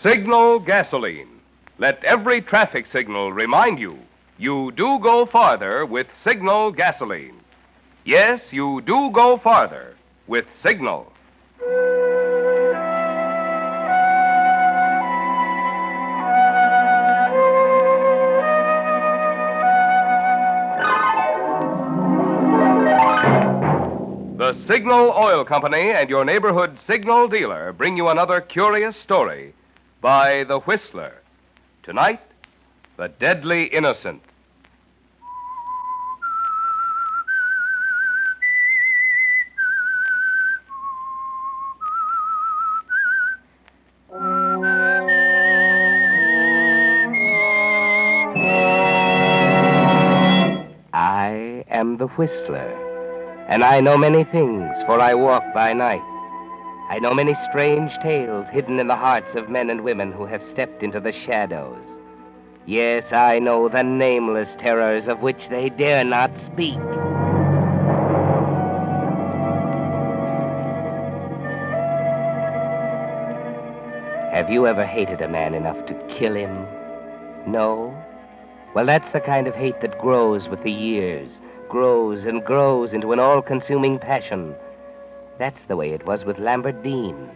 Signal gasoline. Let every traffic signal remind you, you do go farther with Signal gasoline. Yes, you do go farther with Signal. The Signal Oil Company and your neighborhood Signal dealer bring you another curious story by The Whistler. Tonight, The Deadly Innocent. I am the Whistler, and I know many things, for I walk by night. I know many strange tales hidden in the hearts of men and women who have stepped into the shadows. Yes, I know the nameless terrors of which they dare not speak. Have you ever hated a man enough to kill him? No? Well, that's the kind of hate that grows with the years, grows and grows into an all-consuming passion. That's the way it was with Lambert Dean.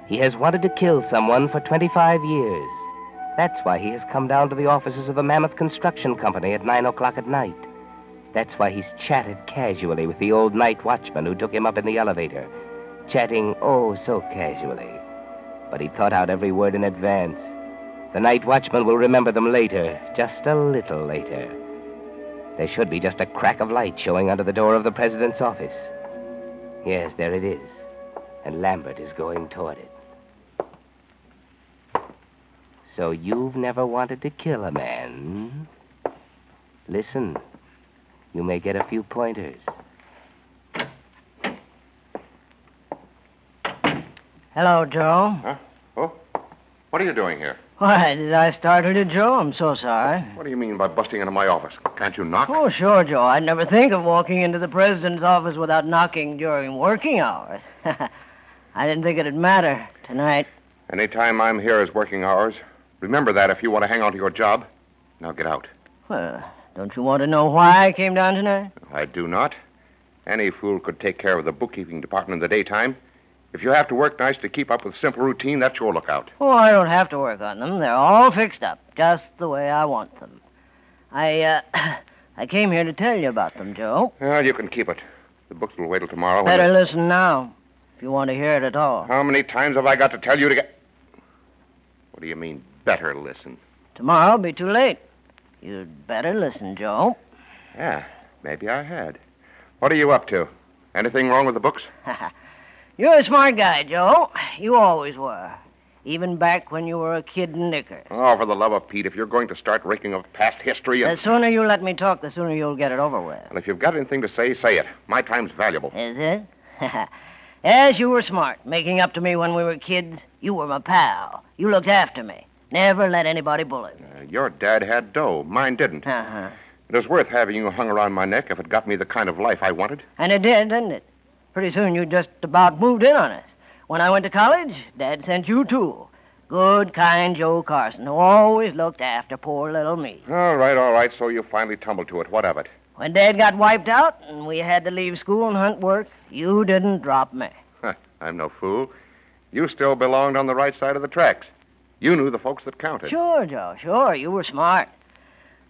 He has wanted to kill someone for 25 years. That's why he has come down to the offices of the Mammoth Construction Company at 9 o'clock at night. That's why he's chatted casually with the old night watchman who took him up in the elevator. Chatting, oh, so casually. But he thought out every word in advance. The night watchman will remember them later, just a little later. There should be just a crack of light showing under the door of the president's office. Yes, there it is. And Lambert is going toward it. So you've never wanted to kill a man? Listen, you may get a few pointers. Hello, Joe. Huh? Oh? What are you doing here? Why, did I startle you, Joe? I'm so sorry. What do you mean by busting into my office? Can't you knock? Oh, sure, Joe. I'd never think of walking into the president's office without knocking during working hours. I didn't think it'd matter tonight. Any time I'm here is working hours. Remember that if you want to hang on to your job. Now get out. Well, don't you want to know why I came down tonight? I do not. Any fool could take care of the bookkeeping department in the daytime. If you have to work nights to keep up with simple routine, that's your lookout. Oh, I don't have to work on them. They're all fixed up, just the way I want them. I came here to tell you about them, Joe. Well, you can keep it. The books will wait till tomorrow. Better listen now, if you want to hear it at all. How many times have I got to tell you to get... What do you mean, better listen? Tomorrow'll be too late. You'd better listen, Joe. Yeah, maybe I had. What are you up to? Anything wrong with the books? You're a smart guy, Joe. You always were. Even back when you were a kid in knickers. Oh, for the love of Pete, if you're going to start raking of past history and... The sooner you let me talk, the sooner you'll get it over with. And if you've got anything to say, say it. My time's valuable. Is it? Yes, you were smart. Making up to me when we were kids. You were my pal. You looked after me. Never let anybody bully me. Your dad had dough. Mine didn't. Uh-huh. It was worth having you hung around my neck if it got me the kind of life I wanted. And it did, didn't it? Pretty soon you just about moved in on us. When I went to college, Dad sent you, too. Good, kind Joe Carson, who always looked after poor little me. All right, so you finally tumbled to it. What of it? When Dad got wiped out and we had to leave school and hunt work, you didn't drop me. I'm no fool. You still belonged on the right side of the tracks. You knew the folks that counted. Sure, Joe, sure. You were smart.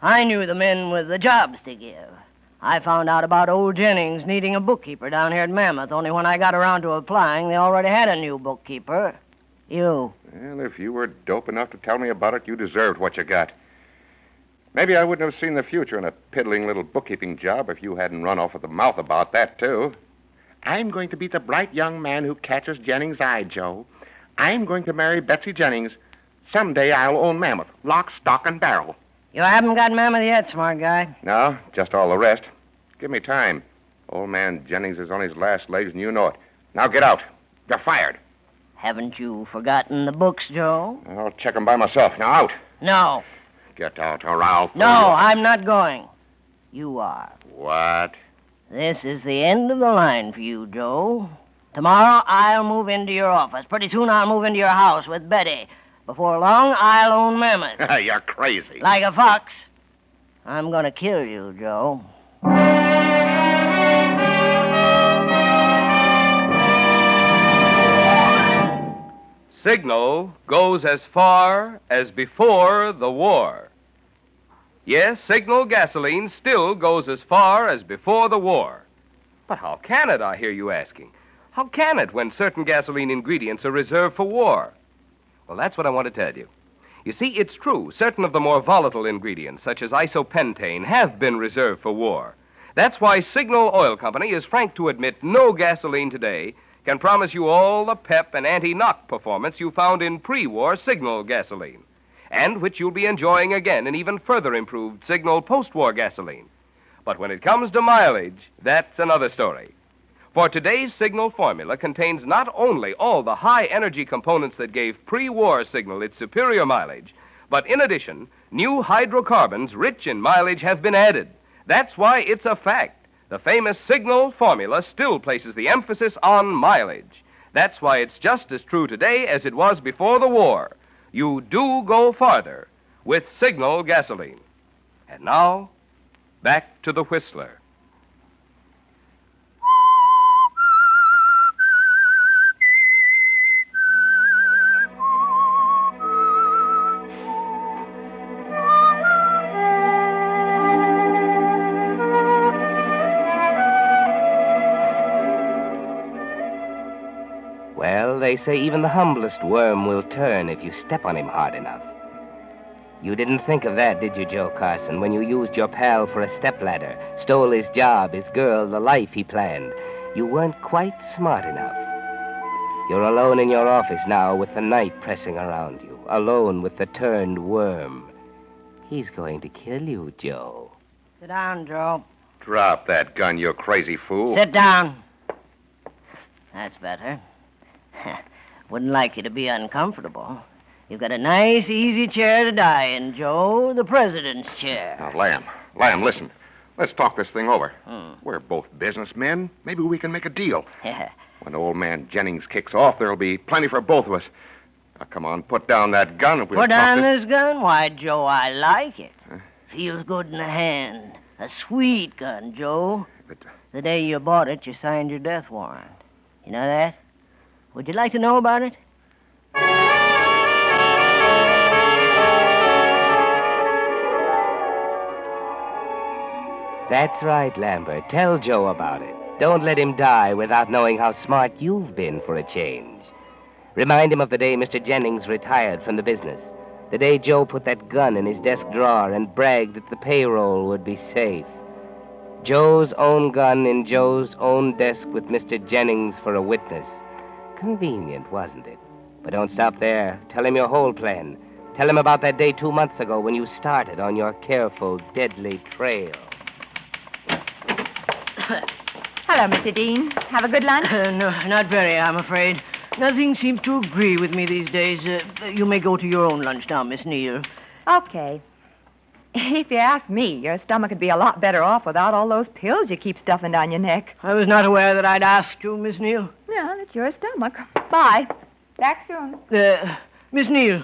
I knew the men with the jobs to give. I found out about old Jennings needing a bookkeeper down here at Mammoth, only when I got around to applying, they already had a new bookkeeper. You. Well, if you were dope enough to tell me about it, you deserved what you got. Maybe I wouldn't have seen the future in a piddling little bookkeeping job if you hadn't run off at the mouth about that, too. I'm going to be the bright young man who catches Jennings' eye, Joe. I'm going to marry Betsy Jennings. Someday I'll own Mammoth, lock, stock, and barrel. You haven't got Mammoth yet, smart guy. No, just all the rest. Give me time. Old man Jennings is on his last legs, and you know it. Now get out. You're fired. Haven't you forgotten the books, Joe? I'll check them by myself. Now out. No. Get out, or I'll... No, I'm not going. You are. What? This is the end of the line for you, Joe. Tomorrow I'll move into your office. Pretty soon I'll move into your house with Betty. Before long, I'll own Mammoth. You're crazy. Like a fox. I'm going to kill you, Joe. Signal goes as far as before the war. Yes, Signal gasoline still goes as far as before the war. But how can it, I hear you asking? How can it when certain gasoline ingredients are reserved for war? Well, that's what I want to tell you. You see, it's true. Certain of the more volatile ingredients, such as isopentane, have been reserved for war. That's why Signal Oil Company is frank to admit no gasoline today can promise you all the pep and anti-knock performance you found in pre-war Signal gasoline, and which you'll be enjoying again in even further improved Signal post-war gasoline. But when it comes to mileage, that's another story. For today's Signal formula contains not only all the high-energy components that gave pre-war Signal its superior mileage, but in addition, new hydrocarbons rich in mileage have been added. That's why it's a fact. The famous Signal formula still places the emphasis on mileage. That's why it's just as true today as it was before the war. You do go farther with Signal gasoline. And now, back to the Whistler. Well, they say even the humblest worm will turn if you step on him hard enough. You didn't think of that, did you, Joe Carson, when you used your pal for a stepladder, stole his job, his girl, the life he planned? You weren't quite smart enough. You're alone in your office now with the night pressing around you, alone with the turned worm. He's going to kill you, Joe. Sit down, Joe. Drop that gun, you crazy fool. Sit down. That's better. Wouldn't like you to be uncomfortable. You've got a nice, easy chair to die in, Joe. The president's chair. Now, Lamb, listen. Let's talk this thing over. We're both businessmen. Maybe we can make a deal. When old man Jennings kicks off, there'll be plenty for both of us. Now, come on, put down that gun. And we'll Put down this gun? Why, Joe, I like it. Feels good in the hand. A sweet gun, Joe. But, The day you bought it, you signed your death warrant. You know that? Would you like to know about it? That's right, Lambert. Tell Joe about it. Don't let him die without knowing how smart you've been for a change. Remind him of the day Mr. Jennings retired from the business. The day Joe put that gun in his desk drawer and bragged that the payroll would be safe. Joe's own gun in Joe's own desk with Mr. Jennings for a witness. Convenient, wasn't it? But don't stop there. Tell him your whole plan. Tell him about that day 2 months ago when you started on your careful, deadly trail. Hello, Mr. Dean. Have a good lunch? No, not very, I'm afraid. Nothing seems to agree with me these days. You may go to your own lunch now, Miss Neal. Okay. If you ask me, your stomach would be a lot better off without all those pills you keep stuffing down your neck. I was not aware that I'd asked you, Miss Neal. Yeah, it's your stomach. Bye. Back soon. Miss Neal,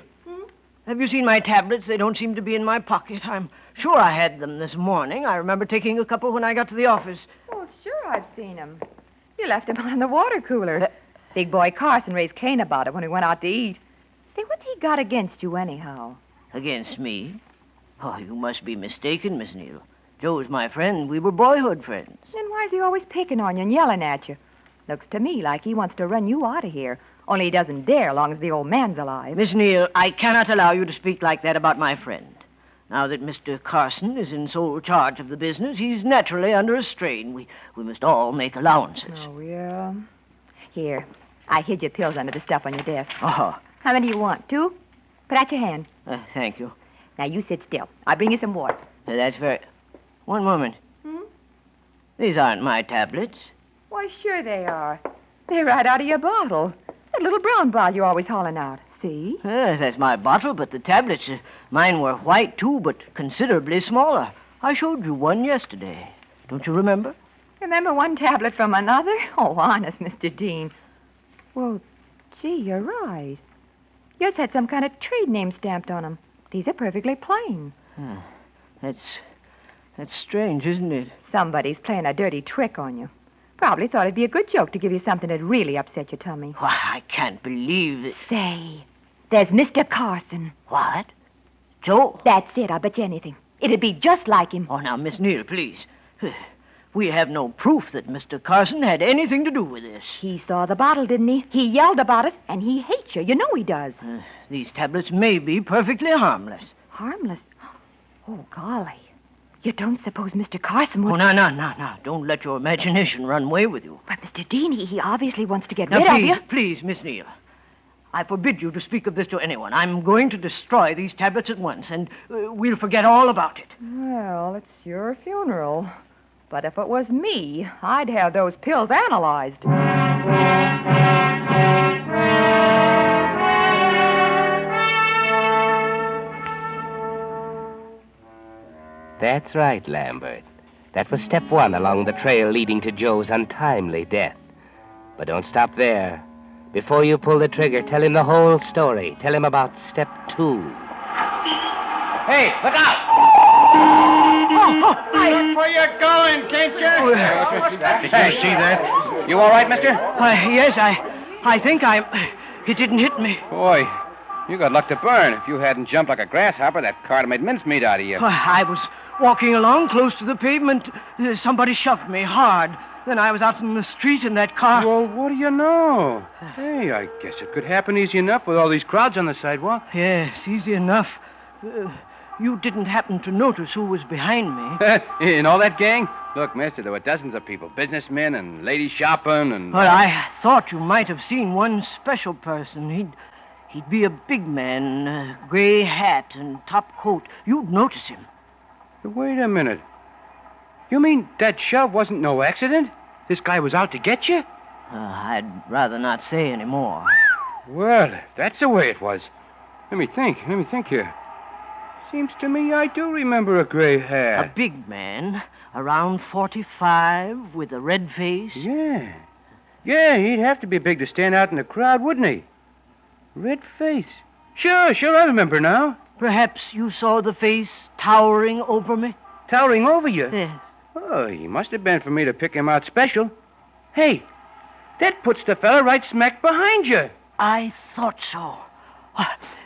have you seen my tablets? They don't seem to be in my pocket. I'm sure I had them this morning. I remember taking a couple when I got to the office. Oh, sure, I've seen them. You left them on the water cooler. Big boy Carson raised Cain about it when we went out to eat. Say, what's he got against you anyhow? Against me? Oh, you must be mistaken, Miss Neal. Joe's my friend. We were boyhood friends. Then why is he always picking on you and yelling at you? Looks to me like he wants to run you out of here. Only he doesn't dare long as the old man's alive. Miss Neal, I cannot allow you to speak like that about my friend. Now that Mr. Carson is in sole charge of the business, he's naturally under a strain. We must all make allowances. Oh, yeah. Here, I hid your pills under the stuff on your desk. Oh. How many do you want? 2? Put out your hand. Thank you. Now, you sit still. I'll bring you some water. That's very... One moment. These aren't my tablets. Why, sure they are. They're right out of your bottle. That little brown bottle you're always hauling out. See? Yes, that's my bottle, but the tablets, mine were white, too, but considerably smaller. I showed you one yesterday. Don't you remember? Remember one tablet from another? Oh, honest, Mr. Dean. Well, gee, you're right. Yours had some kind of trade name stamped on them. These are perfectly plain. That's strange, isn't it? Somebody's playing a dirty trick on you. Probably thought it'd be a good joke to give you something that'd really upset your tummy. Why, I can't believe it. Say, there's Mr. Carson. What? Joe? That's it, I'll bet you anything. It'd be just like him. Oh, now, Miss Neal, please. We have no proof that Mr. Carson had anything to do with this. He saw the bottle, didn't he? He yelled about it, and he hates you. You know he does. These tablets may be perfectly harmless. Harmless? Oh, golly. You don't suppose Mr. Carson would... Oh, no. Don't let your imagination run away with you. But, Mr. Dean, he obviously wants to get Now, rid of you. Please, Miss Neal. I forbid you to speak of this to anyone. I'm going to destroy these tablets at once, and we'll forget all about it. Well, it's your funeral. But if it was me, I'd have those pills analyzed. That's right, Lambert. That was step one along the trail leading to Joe's untimely death. But don't stop there. Before you pull the trigger, tell him the whole story. Tell him about step 2. Hey, look out! Look where you're going, can't you? Did you see that? You all right, mister? Yes, I think it didn't hit me. Boy, you got luck to burn. If you hadn't jumped like a grasshopper, that car made mincemeat out of you. I was walking along close to the pavement. Somebody shoved me hard. Then I was out in the street in that car. Well, what do you know? Hey, I guess it could happen easy enough with all these crowds on the sidewalk. Yes, easy enough. You didn't happen to notice who was behind me. In all that gang? Look, mister, there were dozens of people. Businessmen and ladies shopping and... Well, I thought you might have seen one special person. He'd be a big man, gray hat and top coat. You'd notice him. Wait a minute. You mean that shove wasn't no accident? This guy was out to get you? I'd rather not say any more. Well, if that's the way it was. Let me think here. Seems to me I do remember a gray hat. A big man, around 45, with a red face. Yeah, he'd have to be big to stand out in the crowd, wouldn't he? Red face. Sure, I remember now. Perhaps you saw the face towering over me? Towering over you? Yes. Oh, he must have been for me to pick him out special. Hey, that puts the fella right smack behind you. I thought so.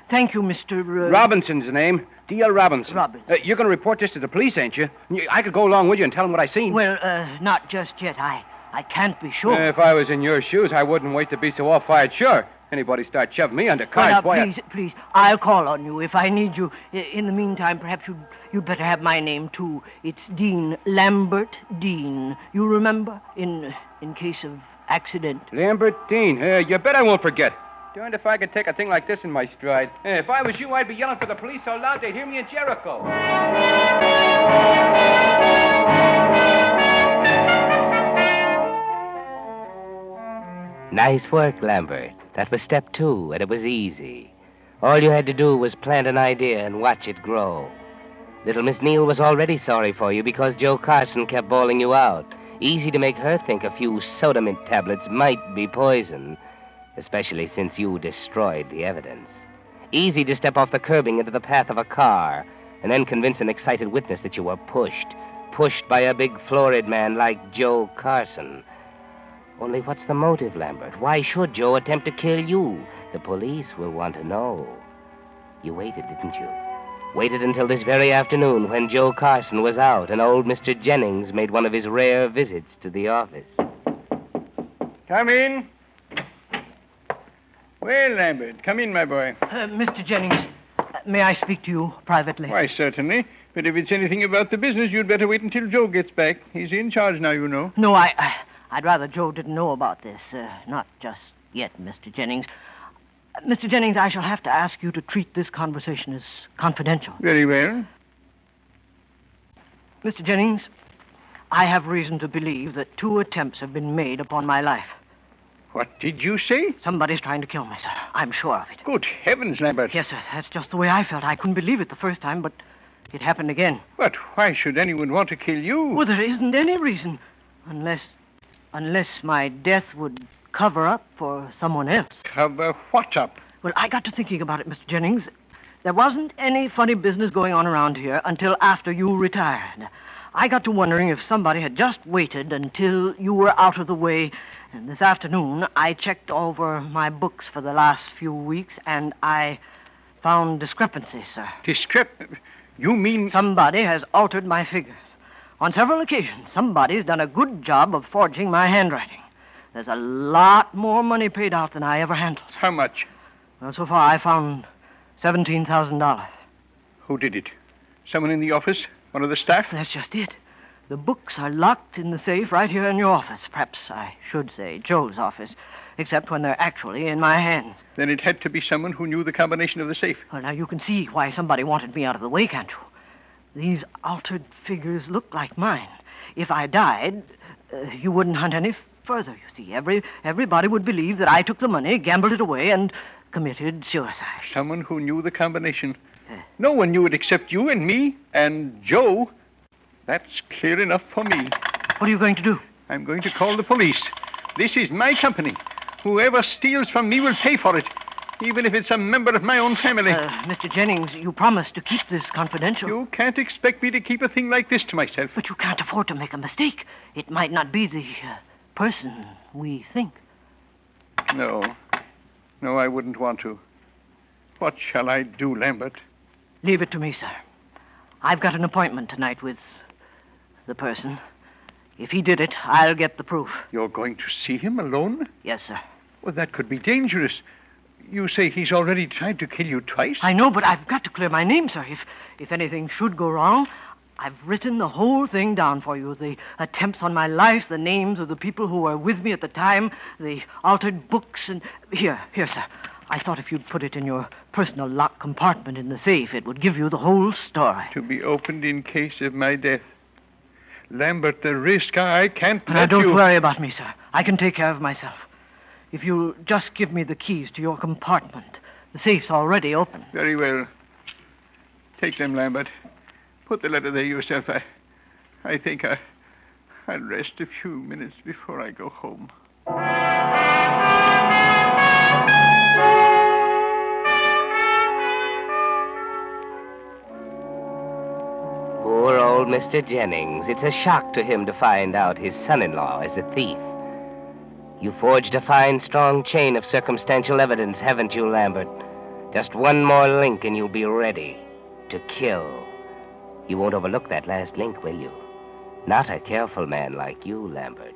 Thank you, Mr. Robinson's the name. D.L. Robinson. Robinson. You're going to report this to the police, ain't you? I could go along with you and tell them what I seen. Well, not just yet. I can't be sure. If I was in your shoes, I wouldn't wait to be so all-fired sure. Anybody start shoving me under cars, Well, boy... please, I'll call on you if I need you. In the meantime, perhaps you'd better have my name, too. It's Dean, Lambert Dean. You remember? In case of accident. Lambert Dean. You bet I won't forget. Darned if I could take a thing like this in my stride. If I was you, I'd be yelling for the police so loud they'd hear me in Jericho. Nice work, Lambert. That was step 2, and it was easy. All you had to do was plant an idea and watch it grow. Little Miss Neal was already sorry for you because Joe Carson kept bawling you out. Easy to make her think a few soda mint tablets might be poison, especially since you destroyed the evidence. Easy to step off the curbing into the path of a car and then convince an excited witness that you were pushed by a big florid man like Joe Carson. Only what's the motive, Lambert? Why should Joe attempt to kill you? The police will want to know. You waited, didn't you? Waited until this very afternoon when Joe Carson was out and old Mr. Jennings made one of his rare visits to the office. Come in. Well, Lambert, come in, my boy. Mr. Jennings, may I speak to you privately? Why, certainly. But if it's anything about the business, you'd better wait until Joe gets back. He's in charge now, you know. No, I'd rather Joe didn't know about this. Not just yet, Mr. Jennings. Mr. Jennings, I shall have to ask you to treat this conversation as confidential. Very well. Mr. Jennings, I have reason to believe that 2 attempts have been made upon my life. What did you say? Somebody's trying to kill me, sir. I'm sure of it. Good heavens, Lambert. Yes, sir. That's just the way I felt. I couldn't believe it the first time, but it happened again. But why should anyone want to kill you? Well, there isn't any reason. Unless my death would cover up for someone else. Cover what up? Well, I got to thinking about it, Mr. Jennings. There wasn't any funny business going on around here until after you retired. I got to wondering if somebody had just waited until you were out of the way. And this afternoon, I checked over my books for the last few weeks, and I found discrepancies, sir. You mean... Somebody has altered my figures. On several occasions, somebody's done a good job of forging my handwriting. There's a lot more money paid out than I ever handled. How much? Well, so far, I found $17,000. Who did it? Someone in the office? One of the staff? That's just it. The books are locked in the safe right here in your office. Perhaps I should say Joe's office, except when they're actually in my hands. Then it had to be someone who knew the combination of the safe. Well, now you can see why somebody wanted me out of the way, can't you? These altered figures look like mine. If I died, you wouldn't hunt any further, you see. Everybody would believe that I took the money, gambled it away, and committed suicide. Someone who knew the combination. No one knew it except you and me and Joe. That's clear enough for me. What are you going to do? I'm going to call the police. This is my company. Whoever steals from me will pay for it, even if it's a member of my own family. Mr. Jennings, you promised to keep this confidential. You can't expect me to keep a thing like this to myself. But you can't afford to make a mistake. It might not be the person we think. No, I wouldn't want to. What shall I do, Lambert? Leave it to me, sir. I've got an appointment tonight with the person. If he did it, I'll get the proof. You're going to see him alone? Yes, sir. Well, that could be dangerous. You say he's already tried to kill you twice? I know, but I've got to clear my name, sir. If anything should go wrong, I've written the whole thing down for you. The attempts on my life, the names of the people who were with me at the time, the altered books, and... Here, sir. I thought if you'd put it in your personal locked compartment in the safe, it would give you the whole story. To be opened in case of my death. Lambert, the risk, I can't let Now, don't you... worry about me, sir. I can take care of myself. If you'll just give me the keys to your compartment. The safe's already open. Very well. Take them, Lambert. Put the letter there yourself. I think I'll rest a few minutes before I go home. Poor old Mr. Jennings. It's a shock to him to find out his son-in-law is a thief. You forged a fine, strong chain of circumstantial evidence, haven't you, Lambert? Just one more link and you'll be ready to kill. You won't overlook that last link, will you? Not a careful man like you, Lambert.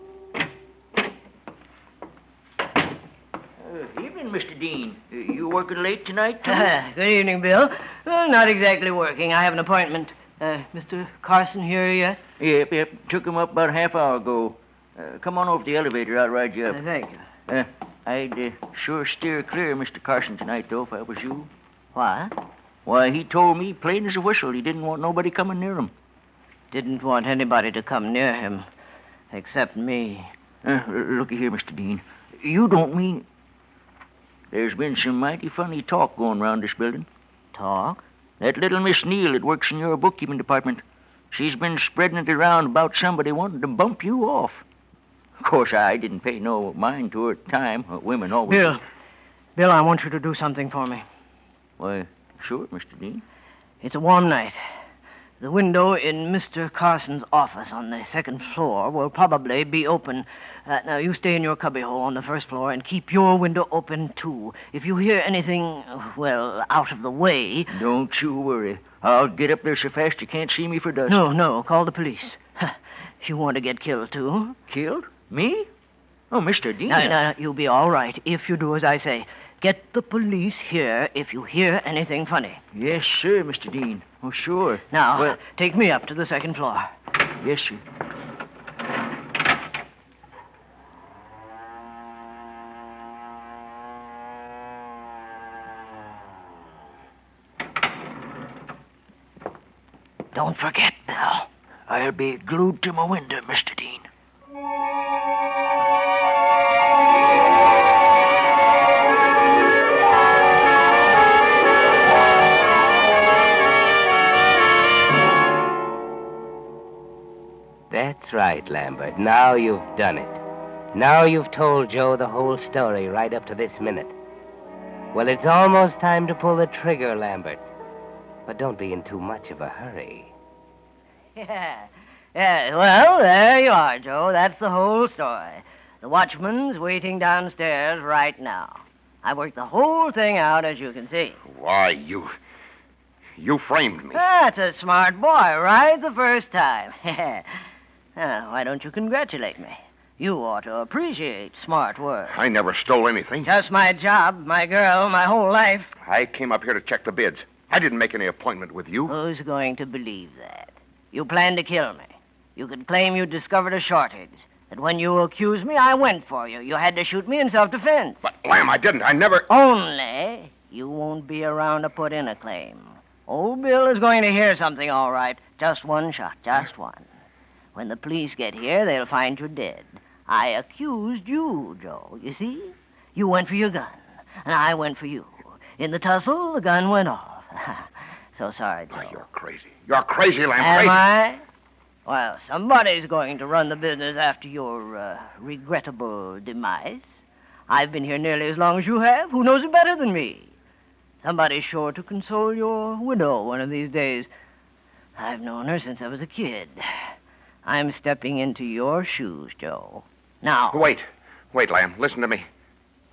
Evening, Mr. Dean. You working late tonight, too? Good evening, Bill. Well, not exactly working. I have an appointment. Mr. Carson here yet? Yep. Took him up about a half hour ago. Come on over to the elevator. I'll ride you up. Thank you. I'd sure steer clear of Mr. Carson tonight, though, if I was you. What? Why, he told me plain as a whistle he didn't want nobody coming near him. Didn't want anybody to come near him, except me. Looky here, Mr. Dean. You don't mean... There's been some mighty funny talk going round this building. Talk? That little Miss Neal that works in your bookkeeping department. She's been spreading it around about somebody wanting to bump you off. Of course, I didn't pay no mind to her at the time. Women always... Bill, I want you to do something for me. Why, sure, Mr. Dean. It's a warm night. The window in Mr. Carson's office on the second floor will probably be open. Now, you stay in your cubbyhole on the first floor and keep your window open, too. If you hear anything, well, out of the way... Don't you worry. I'll get up there so fast you can't see me for dust. No, call the police. You want to get killed, too? Killed? Me? Oh, Mr. Dean. No, you'll be all right if you do as I say. Get the police here if you hear anything funny. Yes, sir, Mr. Dean. Oh, sure. Now, take me up to the second floor. Yes, sir. Don't forget, Bill. I'll be glued to my window, Mr. Dean. That's right, Lambert. Now you've done it. Now you've told Joe the whole story right up to this minute. Well, it's almost time to pull the trigger, Lambert. But don't be in too much of a hurry. Yeah. Yeah, well, there you are, Joe. That's the whole story. The watchman's waiting downstairs right now. I worked the whole thing out, as you can see. Why, you framed me. That's a smart boy, right the first time. Why don't you congratulate me? You ought to appreciate smart work. I never stole anything. Just my job, my girl, my whole life. I came up here to check the bids. I didn't make any appointment with you. Who's going to believe that? You planned to kill me. You could claim you discovered a shortage. That when you accused me, I went for you. You had to shoot me in self-defense. But, Lamb, I didn't. I never... Only you won't be around to put in a claim. Old Bill is going to hear something, all right. Just one shot, just one. When the police get here, they'll find you dead. I accused you, Joe, you see? You went for your gun, and I went for you. In the tussle, the gun went off. So sorry, Joe. Oh, you're crazy. You're crazy, Lamb. Am Crazy. I? Well, somebody's going to run the business after your regrettable demise. I've been here nearly as long as you have. Who knows it better than me? Somebody's sure to console your widow one of these days. I've known her since I was a kid. I'm stepping into your shoes, Joe. Now... Wait, Lamb. Listen to me.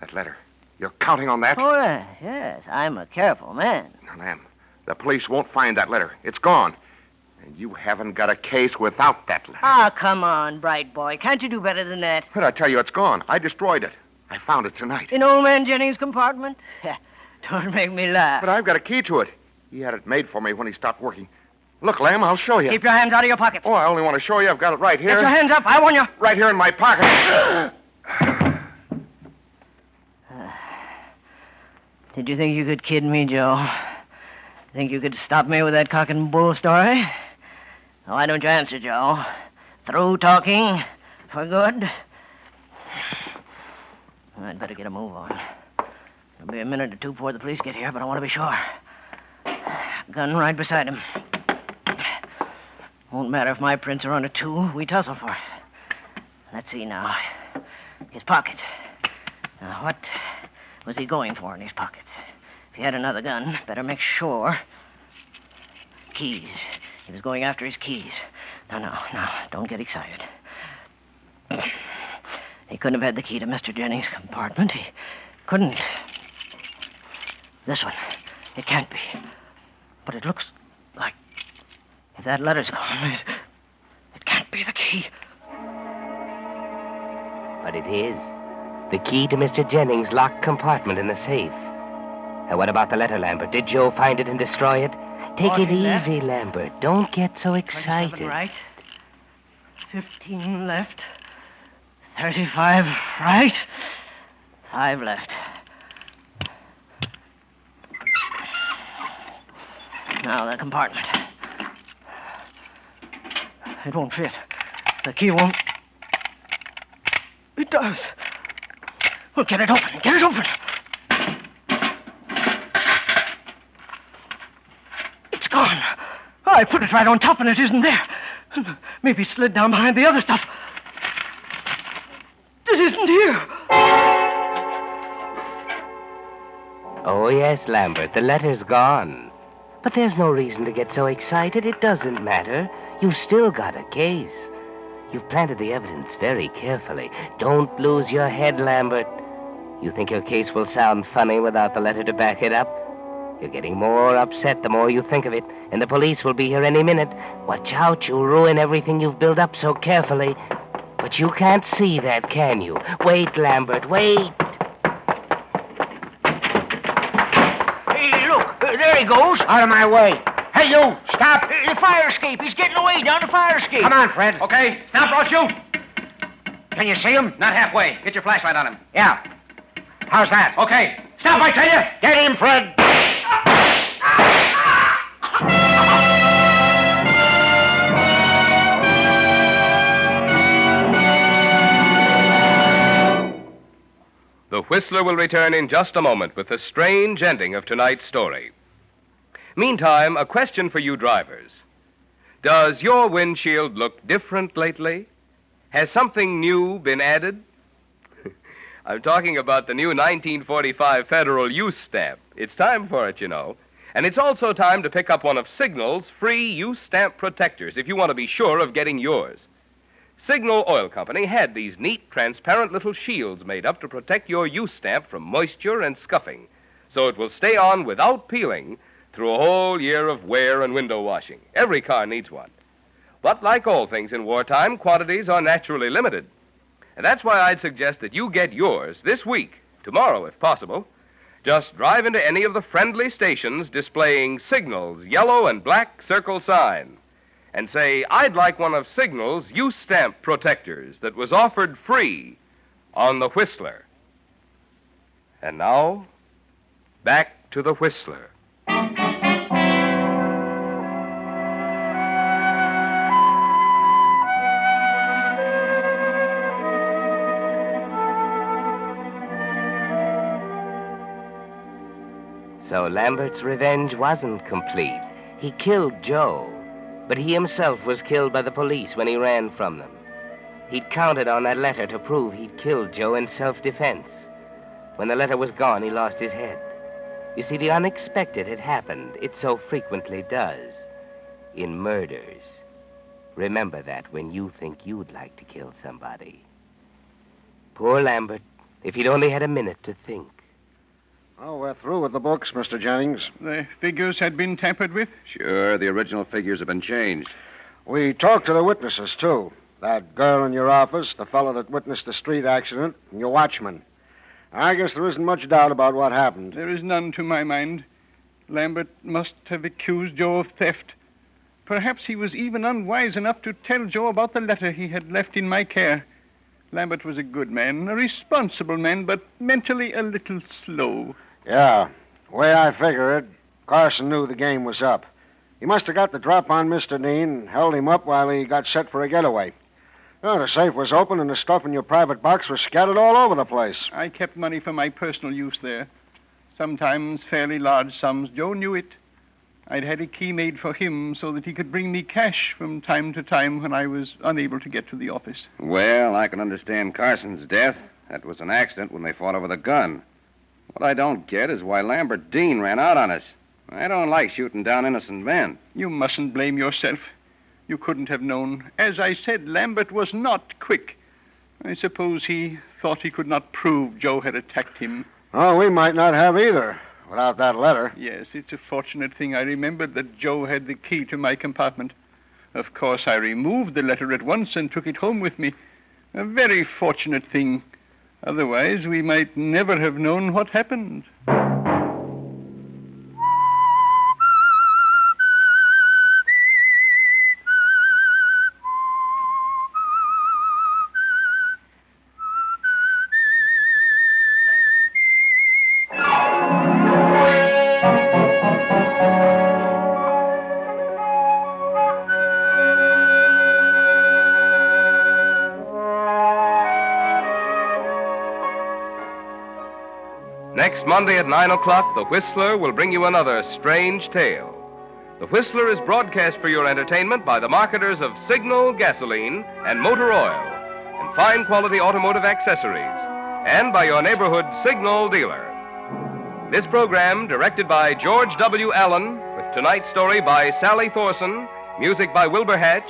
That letter. You're counting on that? Oh, yes. I'm a careful man. Now, Lamb, the police won't find that letter. It's gone. And you haven't got a case without that letter. Ah, come on, bright boy. Can't you do better than that? But I tell you, it's gone. I destroyed it. I found it tonight. In old man Jennings' compartment? Don't make me laugh. But I've got a key to it. He had it made for me when he stopped working. Look, Lamb, I'll show you. Keep your hands out of your pockets. Oh, I only want to show you. I've got it right here. Get your hands up. I warn you. Right here in my pocket. Did you think you could kid me, Joe? Think you could stop me with that cock and bull story? Why don't you answer, Joe? Through talking? For good? I'd better get a move on. It'll be a minute or two before the police get here, but I want to be sure. Gun right beside him. Won't matter if my prints are on it, too. We tussle for it. Let's see now. His pocket. Now, what was he going for in his pockets? If he had another gun, better make sure. Keys. He was going after his keys. No, don't get excited. He couldn't have had the key to Mr. Jennings' compartment. He couldn't. This one. It can't be. But it looks like... If that letter's gone, it can't be the key. But it is. The key to Mr. Jennings' locked compartment in the safe. Now, what about the letter, Lambert? Did Joe find it and destroy it? Take it easy, Lambert. Don't get so excited. 27 right. 15 left. 35 right. 5 left. Now, the compartment. It won't fit. The key won't. It does. Well, get it open. Get it open. It's gone. I put it right on top and it isn't there. Maybe it slid down behind the other stuff. It isn't here. Oh, yes, Lambert. The letter's gone. But there's no reason to get so excited. It doesn't matter. You've still got a case. You've planted the evidence very carefully. Don't lose your head, Lambert. You think your case will sound funny without the letter to back it up? You're getting more upset the more you think of it, and the police will be here any minute. Watch out, you'll ruin everything you've built up so carefully. But you can't see that, can you? Wait, Lambert, wait. Hey, look, there he goes. Out of my way. Hey, you, stop. The fire escape. He's getting away down the fire escape. Come on, Fred. Okay, stop or I'll shoot. Can you see him? Not halfway. Get your flashlight on him. Yeah. How's that? Okay, stop, I tell you. Get him, Fred. The Whistler will return in just a moment with the strange ending of tonight's story. Meantime, a question for you drivers. Does your windshield look different lately? Has something new been added? I'm talking about the new 1945 Federal Use Stamp. It's time for it, you know. And it's also time to pick up one of Signal's free use stamp protectors if you want to be sure of getting yours. Signal Oil Company had these neat, transparent little shields made up to protect your use stamp from moisture and scuffing, so it will stay on without peeling through a whole year of wear and window washing. Every car needs one. But like all things in wartime, quantities are naturally limited. And that's why I'd suggest that you get yours this week, tomorrow if possible. Just drive into any of the friendly stations displaying Signal's yellow and black circle sign and say, I'd like one of Signal's use stamp protectors that was offered free on the Whistler. And now, back to the Whistler. So Lambert's revenge wasn't complete. He killed Joe, but he himself was killed by the police when he ran from them. He'd counted on that letter to prove he'd killed Joe in self-defense. When the letter was gone, he lost his head. You see, the unexpected had happened. It so frequently does. In murders. Remember that when you think you'd like to kill somebody. Poor Lambert, if he'd only had a minute to think. Oh, we're through with the books, Mr. Jennings. The figures had been tampered with? Sure, the original figures have been changed. We talked to the witnesses, too. That girl in your office, the fellow that witnessed the street accident, and your watchman. I guess there isn't much doubt about what happened. There is none to my mind. Lambert must have accused Joe of theft. Perhaps he was even unwise enough to tell Joe about the letter he had left in my care. Lambert was a good man, a responsible man, but mentally a little slow. Yeah. The way I figure it, Carson knew the game was up. He must have got the drop on Mr. Dean and held him up while he got set for a getaway. Oh, the safe was open and the stuff in your private box was scattered all over the place. I kept money for my personal use there. Sometimes fairly large sums. Joe knew it. I'd had a key made for him so that he could bring me cash from time to time when I was unable to get to the office. Well, I can understand Carson's death. That was an accident when they fought over the gun. What I don't get is why Lambert Dean ran out on us. I don't like shooting down innocent men. You mustn't blame yourself. You couldn't have known. As I said, Lambert was not quick. I suppose he thought he could not prove Joe had attacked him. Oh, we might not have either, without that letter. Yes, it's a fortunate thing I remembered that Joe had the key to my compartment. Of course, I removed the letter at once and took it home with me. A very fortunate thing. Otherwise, we might never have known what happened. Next Monday at 9 o'clock, The Whistler will bring you another strange tale. The Whistler is broadcast for your entertainment by the marketers of Signal gasoline and motor oil and fine quality automotive accessories, and by your neighborhood Signal dealer. This program, directed by George W. Allen, with tonight's story by Sally Thorson, music by Wilbur Hatch,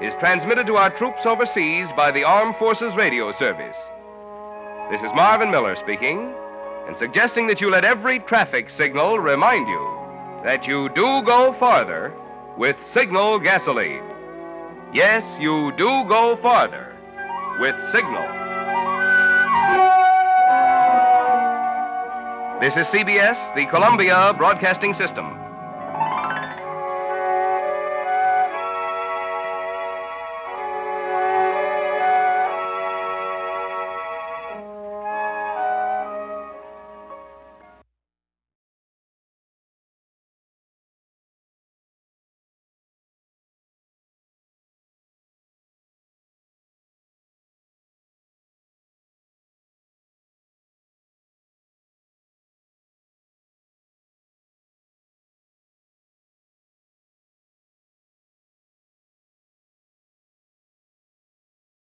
is transmitted to our troops overseas by the Armed Forces Radio Service. This is Marvin Miller speaking, and suggesting that you let every traffic signal remind you that you do go farther with Signal gasoline. Yes, you do go farther with Signal. This is CBS, the Columbia Broadcasting System.